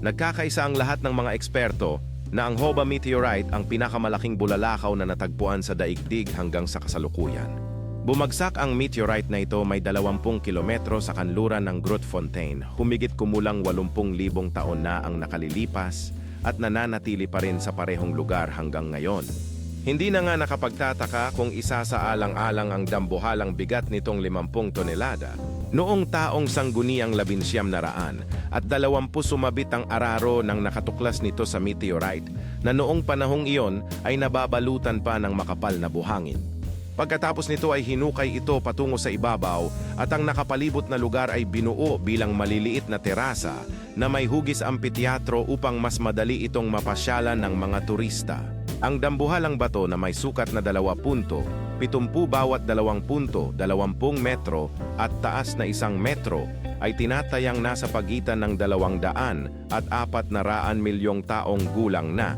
Nagkakaisa ang lahat ng mga eksperto na ang Hoba meteorite ang pinakamalaking bulalakaw na natagpuan sa daigdig hanggang sa kasalukuyan. Bumagsak ang meteorite na ito may 20 kilometro sa kanluran ng Grootfontein, humigit kumulang 80,000 taon na ang nakalilipas at nananatili pa rin sa parehong lugar hanggang ngayon. Hindi na nga nakapagtataka kung isa sa alang-alang ang dambuhalang bigat nitong 50 tonelada. Noong taong sangguniang 1900 at 20 sumabit ang araro ng nakatuklas nito sa meteorite na noong panahong iyon ay nababalutan pa ng makapal na buhangin. Pagkatapos nito ay hinukay ito patungo sa ibabaw at ang nakapalibot na lugar ay binuo bilang maliliit na terasa na may hugis ampitheatro upang mas madali itong mapasyalan ng mga turista. Ang dambuhalang bato na may sukat na 2 punto, 70 bawat 2 punto, 20 metro at taas na 1 metro ay tinatayang nasa pagitan ng 200 at 400 milyong taong gulang na